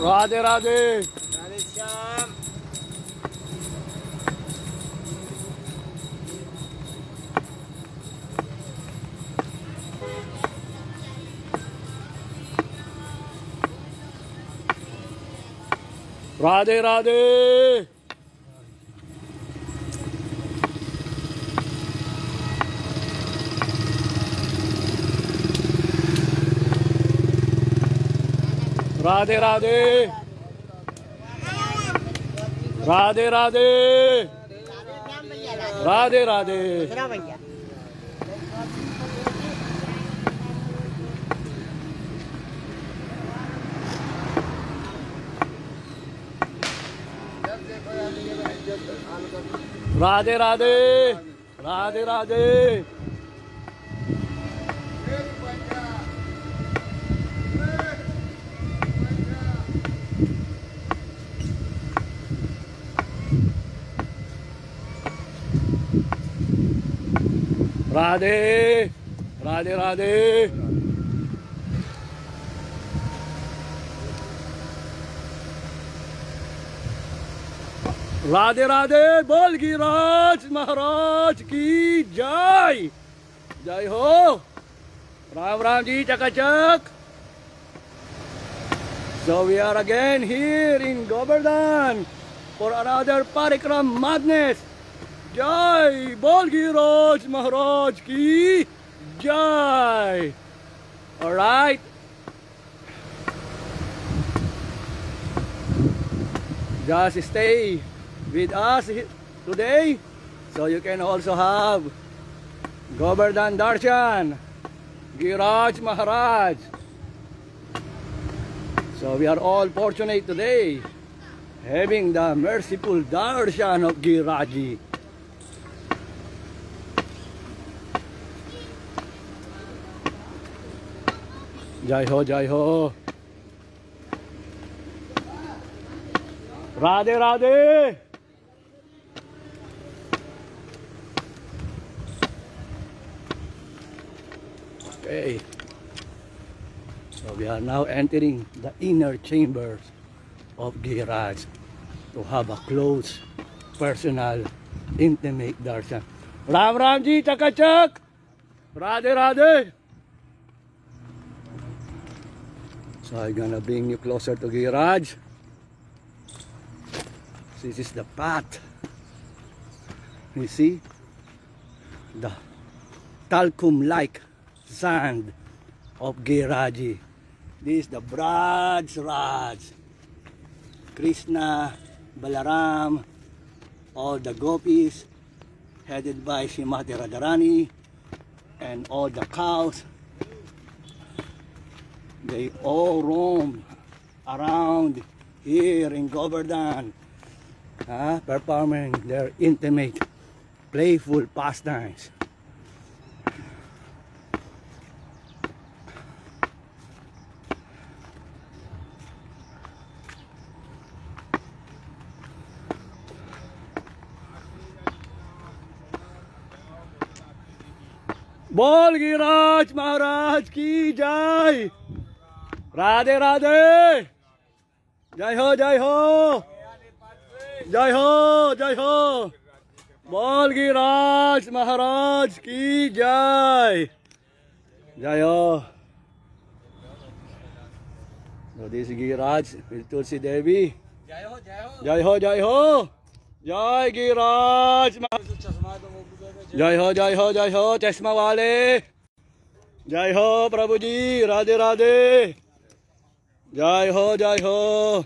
राधे राधे। राधे श्याम। राधे राधे। राधे राधे। राधे राधे। राधे राधे। राधे राधे। राधे राधे। राधे राधे राधे। राधे राधे। बोल गिरिराज महाराज की जय। जय हो। राम राम जी चकाचक। So we are again here in Govardhan for another Parikram madness. जय बोल गिरिराज महाराज की जय। All right. Just stay with us today, so you can also have Govardhan Darshan, Giriraj Maharaj. So we are all fortunate today, having the merciful Darshan of Giriraj. Jai ho, jai ho. Radhe Radhe. Okay, so we are now entering the inner chambers of Giriraj to have a close, personal, intimate darshan. Ram Ram ji chakachak. Radhe Radhe. So I'm gonna bring you closer to Giriraj. This is the path. You see the talcum-like sand of Giriraj. This is the Braj Raj. Krishna, Balaram, all the gopis headed by Srimati Radharani, and all the cows. They all roam around here in Govardhan, performing their intimate, playful pastimes. बोल गिरिराज महाराज की जय। राधे राधे। जय हो जय हो। जय हो जय हो। बोल गिरिराज महाराज की जय। जय हो। So this is Giriraj with Tulsi Devi. जय हो जय हो। जय हो जय हो। जय गिरिराज। जय हो जय हो जय हो चश्मा वाले। जय हो प्रभु जी। राधे राधे। जय हो जय हो।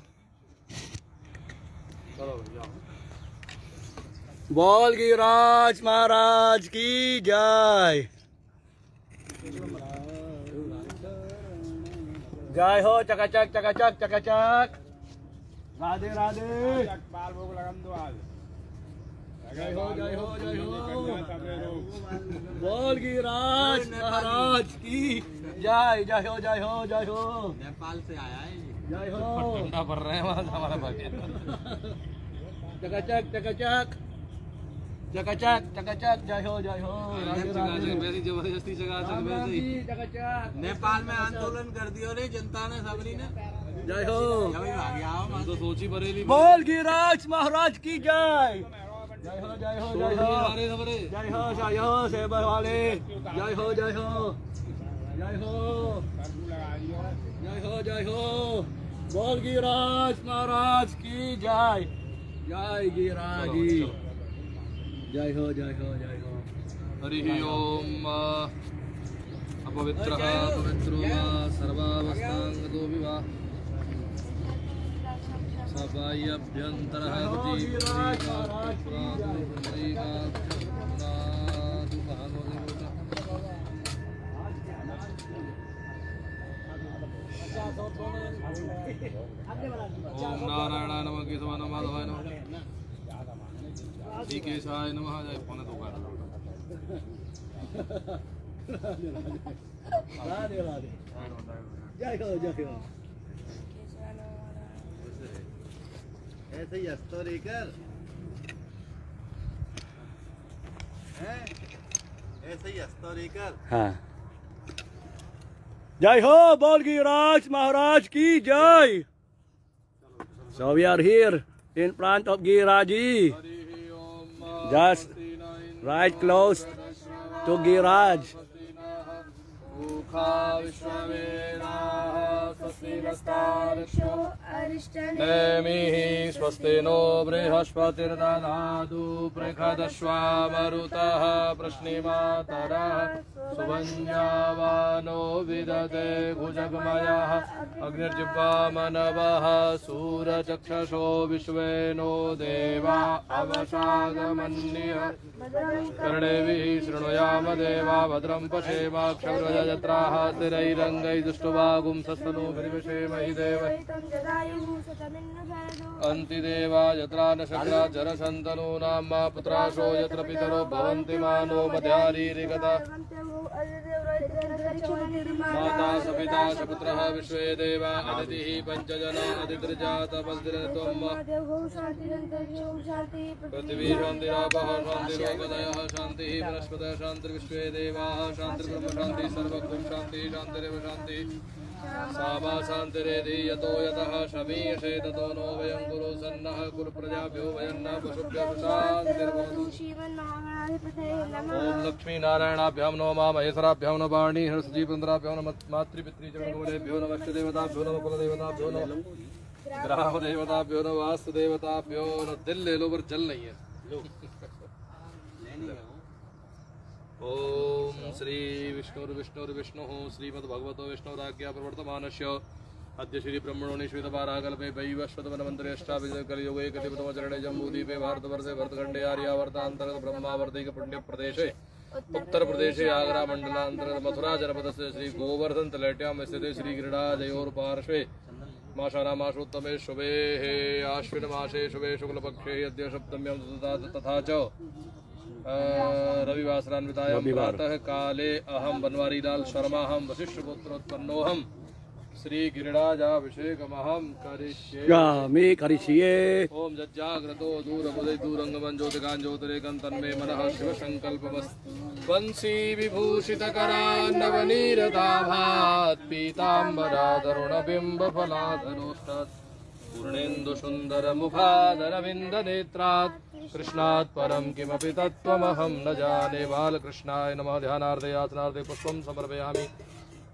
बोल गिरिराज महाराज की जय। जय हो चकाचक चकाचक चकाचक। राधे राधे। बाल भोग लगन दो आज। जय हो जय हो जय हो। बोल गिरिराज महाराज की जय। जय हो जय हो जय हो। नेपाल से आया है। जय हो। ठंडा पड़ रहा है वहाँ हमारा भाग्य। चकाचक चकाचक चकाचक चकाचक। जय हो जय हो। मेरी जबरदस्ती चकाचक। चकाचक। नेपाल में आंदोलन कर दिया रे जनता ने सबरी ने। जय हो। हम तो सोची बरेली बोल गिरिराज महाराज की जय। जय हो जय हो जय हो हमारे खबरे जय हो सेवा वाले। जय हो जय हो जय हो जय हो जय हो। बोल गिरिराज महाराज की जय। जय गिरिराज जी। जय हो जय हो जय हो। हरि ओम। अपवित्रः पवित्रो वा सर्वावस्थांगतो विवा सबाह्यभ्यन्तरः ओम नारायणाय नमः केशवाय नमः माधवाय नमः श्रीकेशाय नमः। जय पौने तो कर राधे राधे। जय हो जय हो। ऐसे ही स्टोरी कर, ऐसे ही स्टोरी कर। हाँ जय हो। बोल गिरिराज महाराज की जय। So we are here in front of Giriraji. Just right close to Giriraj. नेमिः स्वस्ति नो बृहस्पतिर्दधातु प्रखदश्वा मरुतः प्रश्निमातरः सुवन्यावानो विदते भुजगमयः अग्निर्जिह्वामनवः सूरचक्षुषो विश्वे नो देवा अवसागमन्यः कर्णेभिः शृणुयाम देवा भद्रं पश्येमाक्षव्रजत्राः स्थिरैरङ्गैः दुष्टवागुं सस्तनूभिर्विषेमहि देव अन्तिदेवा यत्रा न शक्रा जरसन्तनूनां मा पुत्राशो यत्र पितरो भवन्ति मानो मध्यारीरिगता माता सपिता सपुत्रः विश्वे देवा अदितिः पञ्चजना अदितिर्जातपतिर्त्वं पृथिवी शान्तिरापः शान्तिरोगदयः शान्तिः वनस्पतयः शान्तिर्विश्वे देवाः शान्तिर्ब्रह्म शान्तिः सर्वभूत शान्तिः शान्तिरेव शान्तिः सामा शान्तिरेधि यतो यतः शमीयसे ततो नो वयं कुरु सन्नः कुरु प्रजाभ्यो वयन्न पशुभ्यः शान्तिर्भवतु। ओम लक्ष्मी नारायणाभ्यां नमः महेश्वराभ्यां नमः वाणी हर्षजीवन्द्राभ्यां नमः मातृपितृचरणकमलेभ्यो नमः इष्टदेवताभ्यो नमः कुलदेवताभ्यो नमः ग्राम देवताभ्यो नमः वास्तु देवताभ्यो नमः। दिल ले लो पर जल नहीं है। ओम श्री विष्णुर्विष्णुर्विष्णुः श्रीमद्भगवतो विष्णुराज्ञा प्रवर्तमानस्य अद्य श्री ब्रह्मणो श्वेतपाराकल्पे वैवस्वतमन्वन्तरे अष्टाभिकलियुगे कलियुगतमचरणे जम्बूद्वीपे भारतवर्षे भरतखण्डे आर्यावर्तान्तर्गत ब्रह्मावर्तिक पुण्यप्रदेशे उत्तर प्रदेशे आगरा मंडलांतर्गत मथुरा जनपदस्य श्री गोवर्धन तलेट्यां स्थिते श्री क्रीडाजयोर्पार्श्वे मासानामासोत्तमे शुभे आश्विन मासे शुभे शुक्लपक्षे अद्य सप्तम्यां तथा च रविवासरान्वितायां प्रातः काले अहं बनवारीलाल शर्माहं वसिष्ठपुत्रोत्पन्नोऽहं श्री गिरिराजाभिषेकमहं करिष्ये। ओम जज्जाग्रतो दूरमुदय दूरंगमं ज्योतिकां ज्योतिरेकं तन्मे मनः शिवसंकल्पमस्तु। वंशी विभूषितकरान्नवनीरदाभात् पीताम्बरादरुणबिम्बफलाधरोष्टात् पूर्णेन्दुसुन्दरमुखादरविन्दनेत्रात् कृष्णात् परं किमपि तत्त्वमहं न जाने। बालकृष्णाय नमः। ध्यानार्थे याचनार्थे पुष्पं समर्पयामि।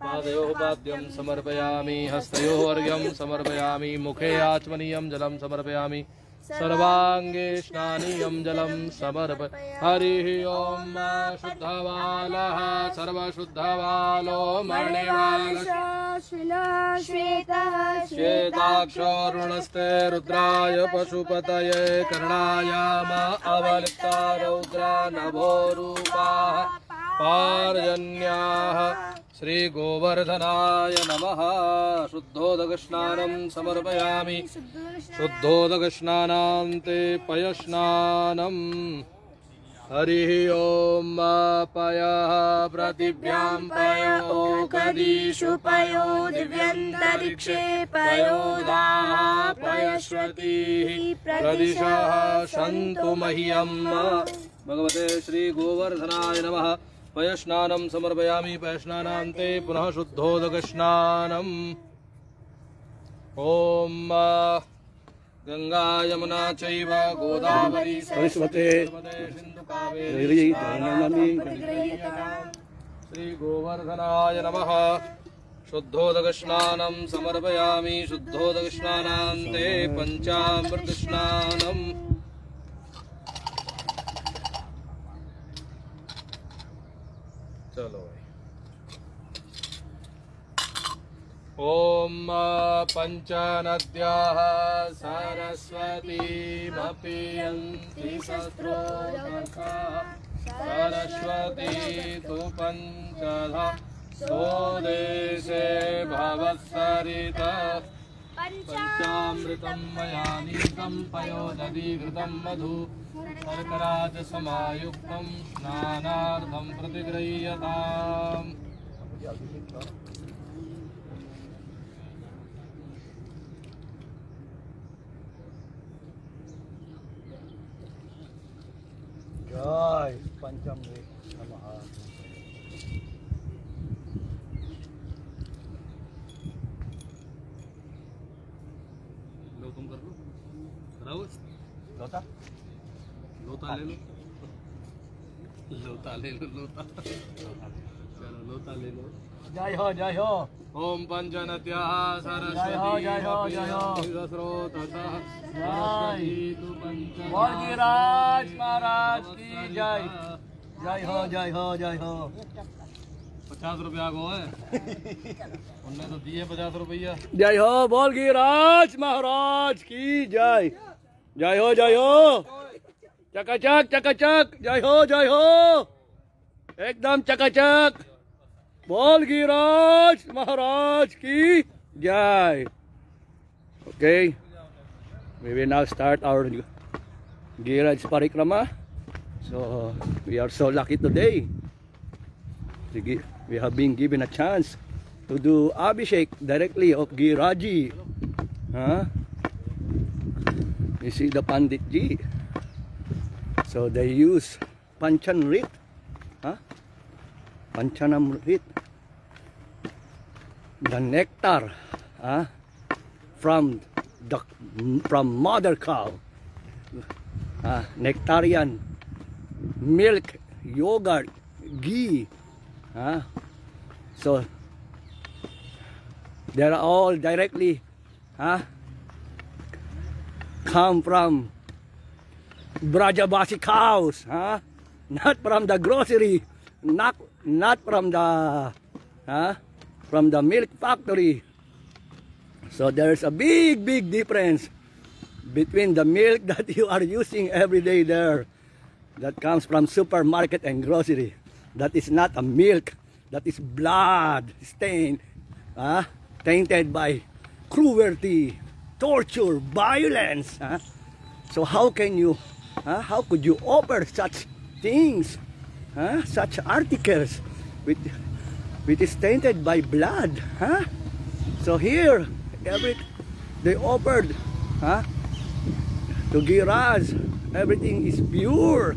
पादयोः पाद्यं समर्पयामि। हस्तयोः अर्घ्यं समर्पयामि। मुखे आचमनीयं जलं समर्पयामि। सर्वांगे स्नानीयं जलं समर्पयामि। हरिः ओम। शुद्धबालः सर्वशुद्धबालो मणिबालः श्वेताक्षोरुणस्ते रुद्राय पशुपतये कर्णायाम अवलिप्ता रौद्रा नभोरूपाः पार्जन्याः श्री गोवर्धनाय नमः। शुद्धोदकस्नानं समर्पयामि। शुद्धोदकस्नानान्ते पयस्नानम्। हरिः ओम। पयः पृथिव्यां पयो कदीषु पयो दिव्यन्तरिक्षे पयोदाः पयस्वतीः प्रदिशः सन्तु मह्यम्। भगवते श्री गोवर्धनाय नमः। पयस्नानं समर्पयामि। पयस्नानान्ते पुनः शुद्धोदकस्नानम्। Om Ganga Yamuna Chaiva Godavari Saraswati Sindhu Kaveri Riri Jananami Shri Govardhanaya Namaha Shuddhodakashnanam Samarpayami Shuddhodakashnanante Panchamritashnanam Chalo Om Panchanadyah Saraswati Mapiyanti Sastrodaka Saraswati Tu Panchadha Sodeshe Bhavasarita Panchamritam Mayanikam Payodadivritam Madhu Sarkaraja Samayuktam Snanardham Pratigrayatam Jai Panchamrit Namaha. लो तुम कर लो कराओ Lota? लोता ले लो लोता ले लो लोता चलो लोता ले लो Jai ho, Jai ho. ओम पंचनत्याः सरस्वती जय हो, जय हो। स्रोतः जय। सरस्वती तु पंचदा Vargiraj Maharaj ki Jai. Jai ho, Jai ho, Jai ho. 50 रुपया को है उनने तो दिए 50 रुपया Jai ho, Vargiraj Maharaj ki Jai. Jai ho, Jai ho. Chakachak, chakachak. Jai ho, Jai ho. Ekdam chakachak. Vargiraj Maharaj ki Jai. Okay. We will now start our Giraj Parikrama. So we are so lucky today. We have been given a chance to do Abhishek directly of Giraji. Huh? You see the Pandit Ji. So they use Panchanrit. Huh? Panchanamrit. The nectar from mother cow. Nectarian milk, yogurt, ghee. So they are all directly come from Brajabasi cows, not from the grocery, not from the milk factory. So there's a big difference between the milk that you are using every day there, that comes from supermarket and grocery. That is not a milk, that is blood stained, tainted by cruelty, torture, violence. So how can you, how could you offer such things, such articles which is tainted by blood? So here, they offered to Giraj, everything is pure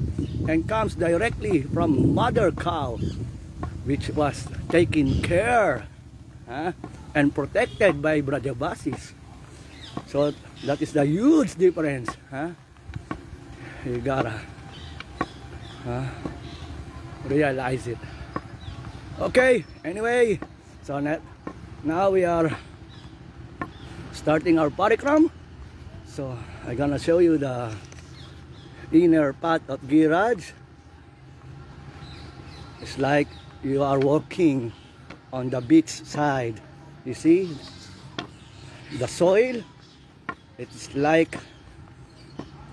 and comes directly from mother cow, which was taken care and protected by Brajabasis. So that is the huge difference. You gotta realize it. Okay, anyway, so now we are starting our parikram. So I'm gonna show you the inner part of Giraj. It's like you are walking on the beach side. You see the soil? It's like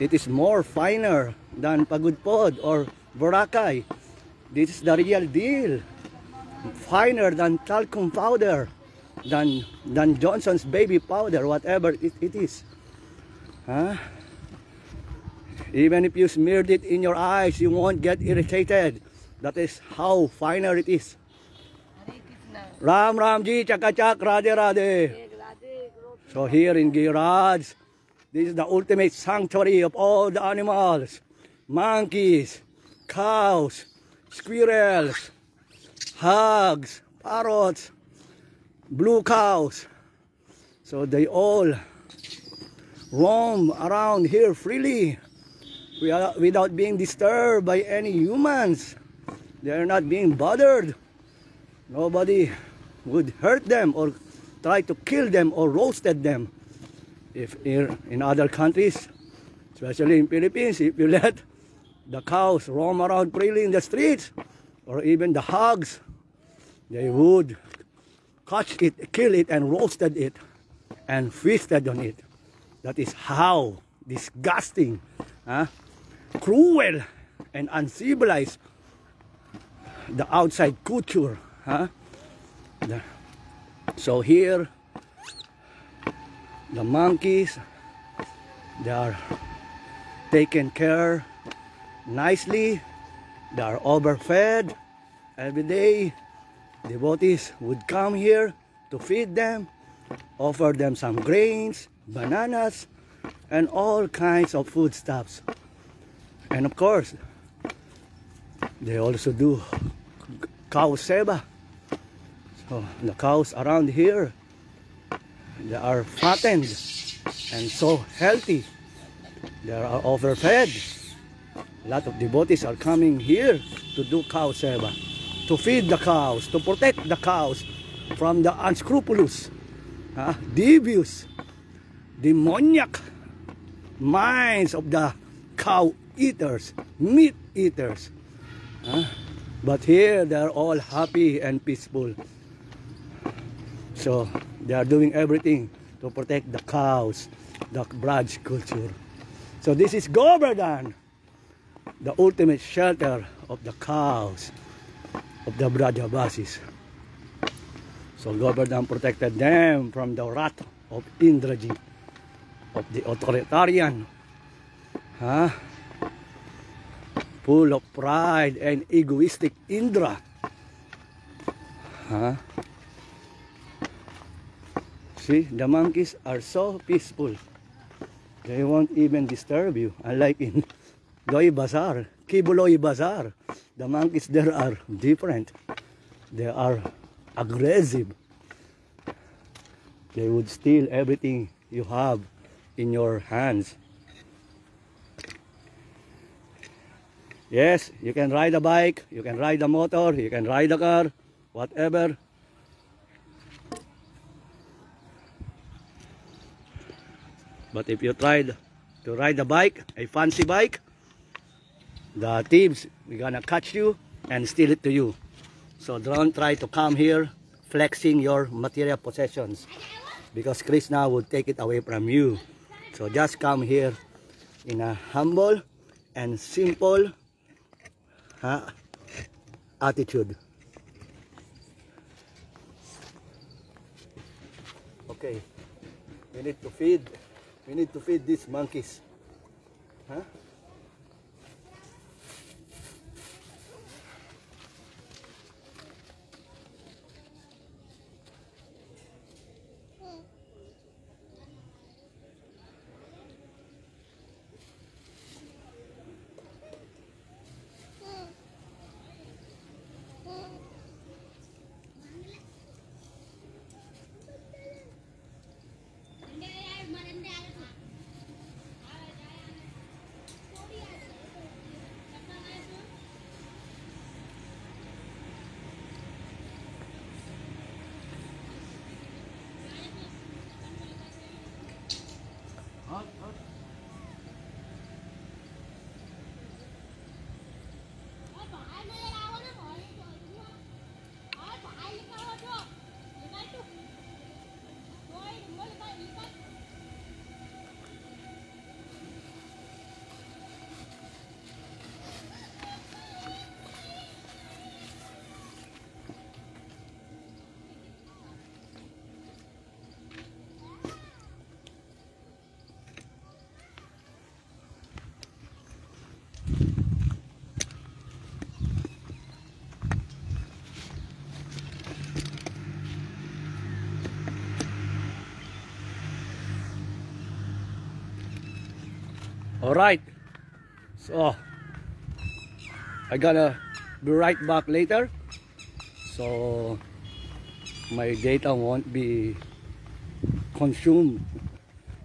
it is more finer than Pagudpod or Boracay. This is the real deal. Finer than talcum powder, than Johnson's baby powder, whatever it is. Even if you smeared it in your eyes, you won't get irritated. That is how finer it is. Ram Ram Ji, Chakachak, Radhe Radhe. So here in Giraj, this is the ultimate sanctuary of all the animals. Monkeys, cows, squirrels, hogs, parrots, blue cows. So they all roam around here freely without being disturbed by any humans. They are not being bothered. Nobody would hurt them or try to kill them or roasted them. If in other countries, especially in Philippines, if you let the cows roam around freely in the streets, or even the hogs, they would catch it, kill it, and roasted it, and feasted on it. That is how disgusting, cruel, and uncivilized the outside culture. So here, the monkeys, they are taken care nicely. They are overfed. Every day, devotees would come here to feed them, offer them some grains, bananas, and all kinds of foodstuffs. And of course, they also do cow seva. So the cows around here, they are fattened and so healthy. They are overfed. A lot of devotees are coming here to do cow seva, to feed the cows, to protect the cows from the unscrupulous, devious, demoniac minds of the cow eaters, meat eaters. But here they are all happy and peaceful. So they are doing everything to protect the cows, the Braj culture. So this is Govardhan, the ultimate shelter of the cows of the Brajavasis. So Govardhan protected them from the wrath of Indrajit, of the authoritarian, full of pride and egoistic Indra. See, the monkeys are so peaceful. They won't even disturb you. Unlike in Loy Bazaar, Kibuloy Bazaar, the monkeys there are different. They are aggressive. They would steal everything you have in your hands. Yes, you can ride a bike, you can ride a motor, you can ride a car, whatever. But if you tried to ride a bike, a fancy bike, the thieves are gonna catch you and steal it to you. So don't try to come here flexing your material possessions, because Krishna will take it away from you. So just come here in a humble and simple attitude. Okay, we need to feed these monkeys. Alright, so I gotta be right back later, so my data won't be consumed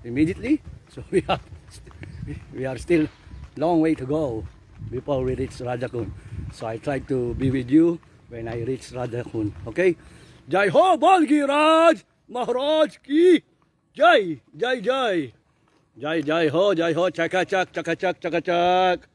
immediately. So we are still long way to go before we reach Radhakund. So I try to be with you when I reach Radhakund. Okay? Jai Ho Bol Giraj Maharaj Ki Jai Jai Jai Jai Jai Ho Chaka Chak Chaka Chak Chaka Chak.